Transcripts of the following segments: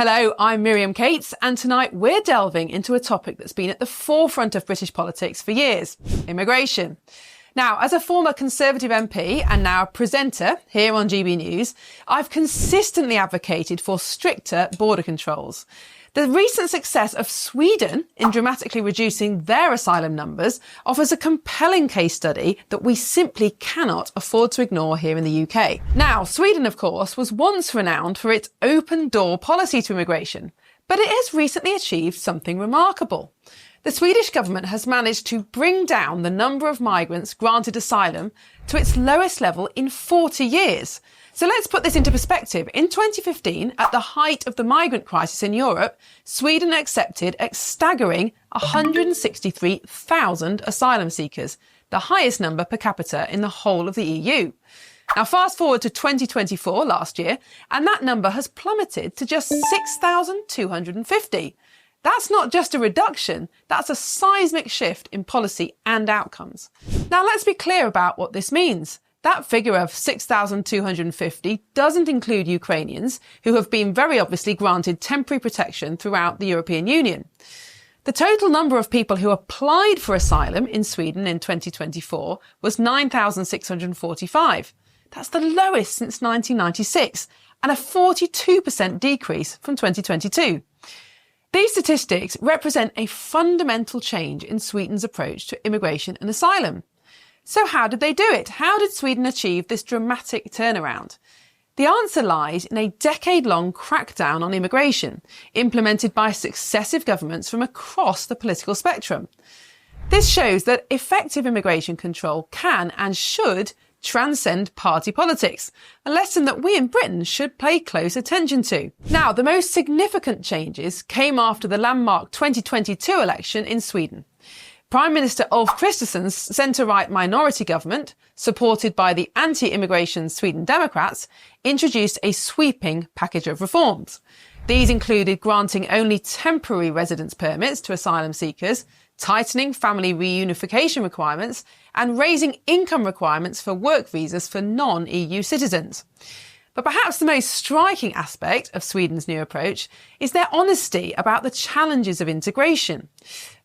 Hello, I'm Miriam Cates, and tonight we're delving into a topic that's been at the forefront of British politics for years: immigration. Now, as a former Conservative MP and now presenter here on GBNews, I've consistently advocated for stricter border controls. The recent success of Sweden in dramatically reducing their asylum numbers offers a compelling case study that we simply cannot afford to ignore here in the UK. Now, Sweden, of course, was once renowned for its open door policy to immigration, but it has recently achieved something remarkable. The Swedish government has managed to bring down the number of migrants granted asylum to its lowest level in 40 years. So let's put this into perspective. In 2015, at the height of the migrant crisis in Europe, Sweden accepted a staggering 163,000 asylum seekers, the highest number per capita in the whole of the EU. Now, fast forward to 2024 last year, and that number has plummeted to just 6,250. That's not just a reduction, that's a seismic shift in policy and outcomes. Now, let's be clear about what this means. That figure of 6,250 doesn't include Ukrainians, who have been very obviously granted temporary protection throughout the European Union. The total number of people who applied for asylum in Sweden in 2024 was 9,645. That's the lowest since 1996, and a 42% decrease from 2022. These statistics represent a fundamental change in Sweden's approach to immigration and asylum. So how did they do it? How did Sweden achieve this dramatic turnaround? The answer lies in a decade-long crackdown on immigration, implemented by successive governments from across the political spectrum. This shows that effective immigration control can and should transcend party politics, a lesson that we in Britain should pay close attention to. Now, the most significant changes came after the landmark 2022 election in Sweden. Prime Minister Ulf Kristersson's centre-right minority government, supported by the anti-immigration Sweden Democrats, introduced a sweeping package of reforms. These included granting only temporary residence permits to asylum seekers, tightening family reunification requirements, and raising income requirements for work visas for non-EU citizens. But perhaps the most striking aspect of Sweden's new approach is their honesty about the challenges of integration.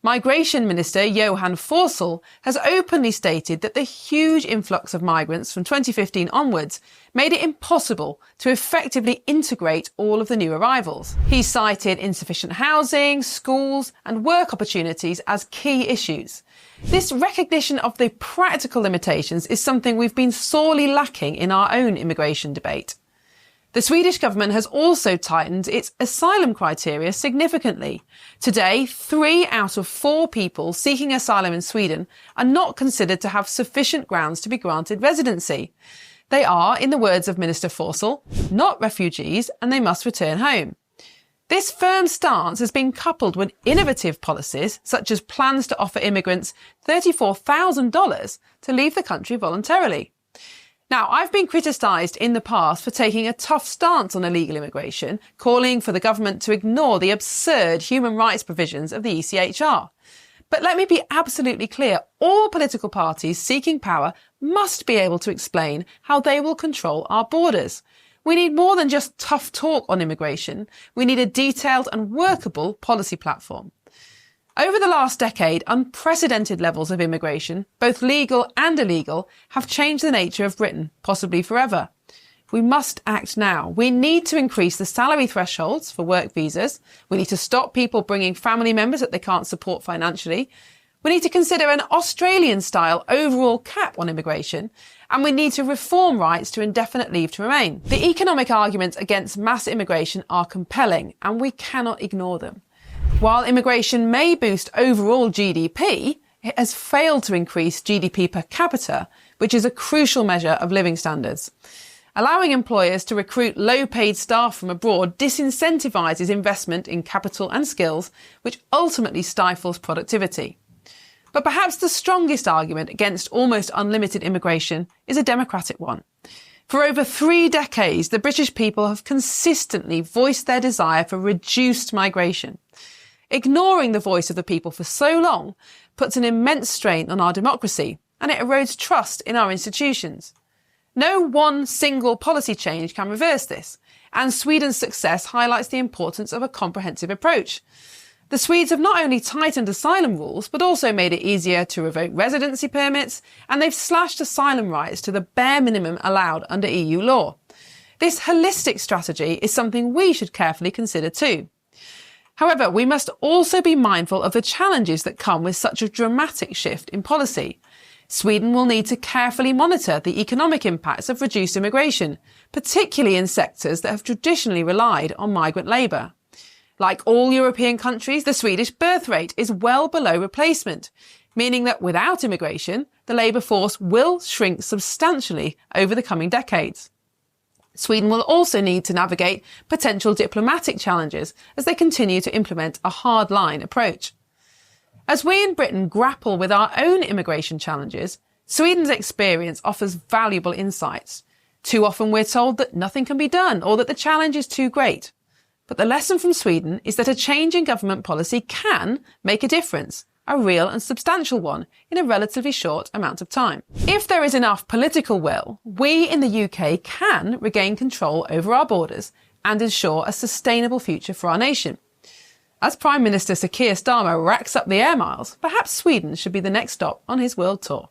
Migration Minister Johan Forssell has openly stated that the huge influx of migrants from 2015 onwards made it impossible to effectively integrate all of the new arrivals. He cited insufficient housing, schools, and work opportunities as key issues. This recognition of the practical limitations is something we've been sorely lacking in our own immigration debate. The Swedish government has also tightened its asylum criteria significantly. Today, 3 out of 4 people seeking asylum in Sweden are not considered to have sufficient grounds to be granted residency. They are, in the words of Minister Forssell, not refugees and they must return home. This firm stance has been coupled with innovative policies, such as plans to offer immigrants $34,000 to leave the country voluntarily. Now, I've been criticised in the past for taking a tough stance on illegal immigration, calling for the government to ignore the absurd human rights provisions of the ECHR. But let me be absolutely clear, all political parties seeking power must be able to explain how they will control our borders. We need more than just tough talk on immigration. We need a detailed and workable policy platform. Over the last decade, unprecedented levels of immigration, both legal and illegal, have changed the nature of Britain, possibly forever. We must act now. We need to increase the salary thresholds for work visas. We need to stop people bringing family members that they can't support financially. We need to consider an Australian-style overall cap on immigration, and we need to reform rights to indefinite leave to remain. The economic arguments against mass immigration are compelling, and we cannot ignore them. While immigration may boost overall GDP, it has failed to increase GDP per capita, which is a crucial measure of living standards. Allowing employers to recruit low-paid staff from abroad disincentivises investment in capital and skills, which ultimately stifles productivity. But perhaps the strongest argument against almost unlimited immigration is a democratic one. For over 3 decades, the British people have consistently voiced their desire for reduced migration. Ignoring the voice of the people for so long puts an immense strain on our democracy, and it erodes trust in our institutions. No one single policy change can reverse this, and Sweden's success highlights the importance of a comprehensive approach. The Swedes have not only tightened asylum rules, but also made it easier to revoke residency permits, and they've slashed asylum rights to the bare minimum allowed under EU law. This holistic strategy is something we should carefully consider too. However, we must also be mindful of the challenges that come with such a dramatic shift in policy. Sweden will need to carefully monitor the economic impacts of reduced immigration, particularly in sectors that have traditionally relied on migrant labour. Like all European countries, the Swedish birth rate is well below replacement, meaning that without immigration, the labour force will shrink substantially over the coming decades. Sweden will also need to navigate potential diplomatic challenges as they continue to implement a hard-line approach. As we in Britain grapple with our own immigration challenges, Sweden's experience offers valuable insights. Too often we're told that nothing can be done or that the challenge is too great. But the lesson from Sweden is that a change in government policy can make a difference, a real and substantial one, in a relatively short amount of time. If there is enough political will, we in the UK can regain control over our borders and ensure a sustainable future for our nation. As Prime Minister Sir Keir Starmer racks up the air miles, perhaps Sweden should be the next stop on his world tour.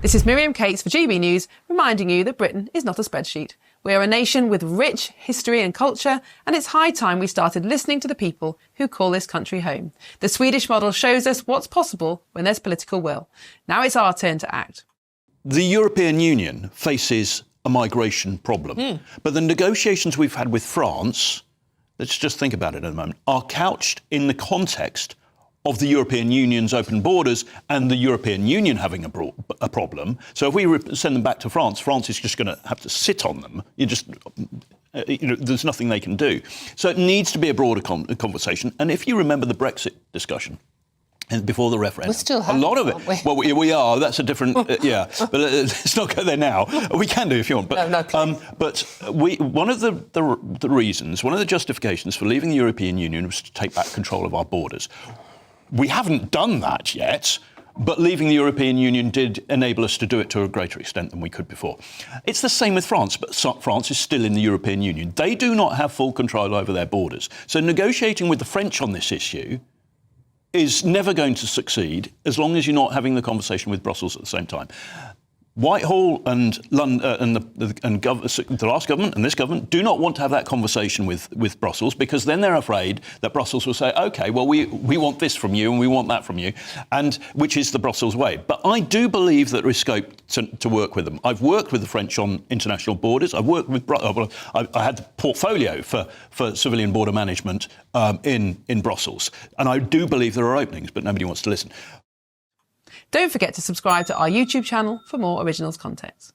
This is Miriam Cates for GB News, reminding you that Britain is not a spreadsheet. We are a nation with rich history and culture, and it's high time we started listening to the people who call this country home. The Swedish model shows us what's possible when there's political will. Now it's our turn to act. The European Union faces a migration problem, but the negotiations we've had with France, let's just think about it at the moment, are couched in the context of the European Union's open borders and the European Union having a problem. So if we send them back to France, France is just going to have to sit on them. There's nothing they can do. So it needs to be a broader conversation. And if you remember the Brexit discussion before the referendum, we're still having, a lot of it. Well, we are. That's a different. Yeah, but let's not go there now. We can do if you want. But one of the reasons, one of the justifications for leaving the European Union was to take back control of our borders. We haven't done that yet, but leaving the European Union did enable us to do it to a greater extent than we could before. It's the same with France, but France is still in the European Union. They do not have full control over their borders. So negotiating with the French on this issue is never going to succeed as long as you're not having the conversation with Brussels at the same time. Whitehall and London the last government and this government do not want to have that conversation with Brussels, because then they're afraid that Brussels will say, OK, well, we want this from you and we want that from you, and which is the Brussels way. But I do believe that there is scope to work with them. I've worked with the French on international borders. I've worked with I had the portfolio for civilian border management in Brussels. And I do believe there are openings, but nobody wants to listen. Don't forget to subscribe to our YouTube channel for more originals content.